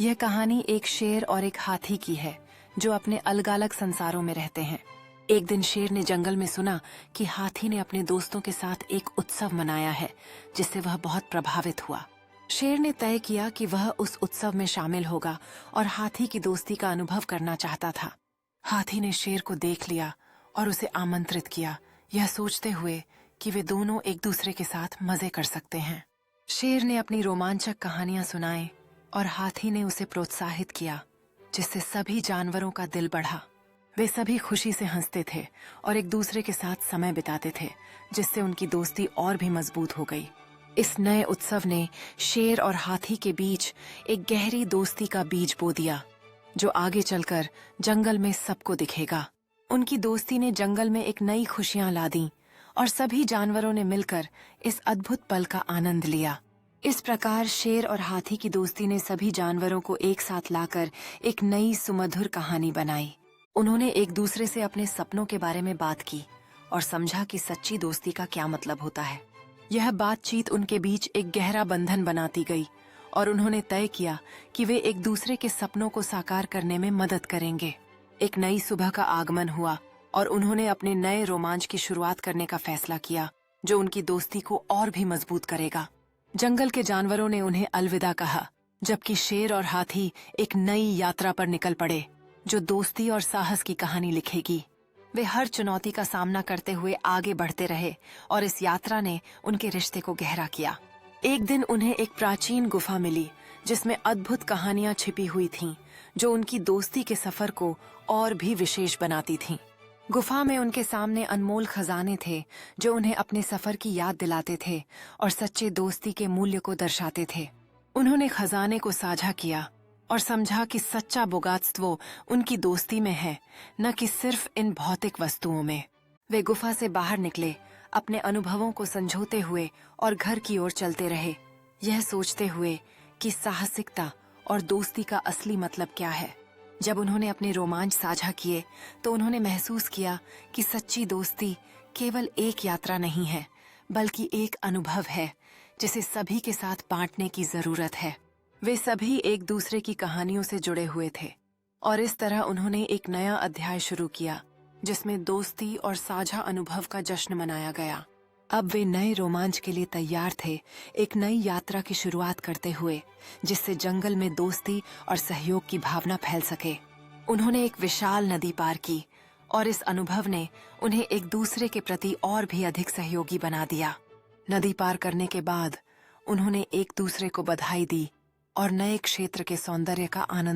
यह कहानी एक शेर और एक हाथी की है जो अपने अलग-अलग संसारों में रहते हैं। एक दिन शेर ने जंगल में सुना कि हाथी ने अपने दोस्तों के साथ एक उत्सव मनाया है, जिससे वह बहुत प्रभावित हुआ। शेर ने तय किया कि वह उस उत्सव में शामिल होगा और हाथी की दोस्ती का अनुभव करना चाहता था। हाथी ने शेर को देख लिया और उसे आमंत्रित किया, यह सोचते हुए कि वे दोनों एक दूसरे के साथ मजे कर सकते हैं। शेर ने अपनी रोमांचक कहानियां सुनाई और हाथी ने उसे प्रोत्साहित किया, जिससे सभी जानवरों का दिल बढ़ा। वे सभी खुशी से हंसते थे और एक दूसरे के साथ समय बिताते थे, जिससे उनकी दोस्ती और भी मजबूत हो गई। इस नए उत्सव ने शेर और हाथी के बीच एक गहरी दोस्ती का बीज बो दिया, जो आगे चलकर जंगल में सबको दिखेगा। उनकी दोस्ती ने जंगल में एक नई खुशियां ला दी और सभी जानवरों ने मिलकर इस अद्भुत पल का आनंद लिया। इस प्रकार शेर और हाथी की दोस्ती ने सभी जानवरों को एक साथ लाकर एक नई सुमधुर कहानी बनाई। उन्होंने एक दूसरे से अपने सपनों के बारे में बात की और समझा कि सच्ची दोस्ती का क्या मतलब होता है। यह बातचीत उनके बीच एक गहरा बंधन बनाती गई और उन्होंने तय किया कि वे एक दूसरे के सपनों को साकार करने में मदद करेंगे। एक नई सुबह का आगमन हुआ और उन्होंने अपने नए रोमांच की शुरुआत करने का फैसला किया, जो उनकी दोस्ती को और भी मजबूत करेगा। जंगल के जानवरों ने उन्हें अलविदा कहा, जबकि शेर और हाथी एक नई यात्रा पर निकल पड़े, जो दोस्ती और साहस की कहानी लिखेगी। वे हर चुनौती का सामना करते हुए आगे बढ़ते रहे और इस यात्रा ने उनके रिश्ते को गहरा किया। एक दिन उन्हें एक प्राचीन गुफा मिली, जिसमें अद्भुत कहानियां छिपी हुई थीं, जो उनकी दोस्ती के सफर को और भी विशेष बनाती थीं। गुफा में उनके सामने अनमोल खजाने थे, जो उन्हें अपने सफर की याद दिलाते थे और सच्चे दोस्ती के मूल्य को दर्शाते थे। उन्होंने खजाने को साझा किया और समझा कि सच्चा बोगात्स्व उनकी दोस्ती में है, न कि सिर्फ इन भौतिक वस्तुओं में। वे गुफा से बाहर निकले, अपने अनुभवों को संजोते हुए और घर की ओर चलते रहे, यह सोचते हुए कि साहसिकता और दोस्ती का असली मतलब क्या है। जब उन्होंने अपने रोमांच साझा किए तो उन्होंने महसूस किया कि सच्ची दोस्ती केवल एक यात्रा नहीं है, बल्कि एक अनुभव है जिसे सभी के साथ बांटने की जरूरत है। वे सभी एक दूसरे की कहानियों से जुड़े हुए थे और इस तरह उन्होंने एक नया अध्याय शुरू किया, जिसमें दोस्ती और साझा अनुभव का जश्न मनाया गया। अब वे नए रोमांच के लिए तैयार थे, एक नई यात्रा की शुरुआत करते हुए, जिससे जंगल में दोस्ती और सहयोग की भावना फैल सके। उन्होंने एक विशाल नदी पार की और इस अनुभव ने उन्हें एक दूसरे के प्रति और भी अधिक सहयोगी बना दिया। नदी पार करने के बाद उन्होंने एक दूसरे को बधाई दी और नए क्षेत्र के सौंदर्य का आनंद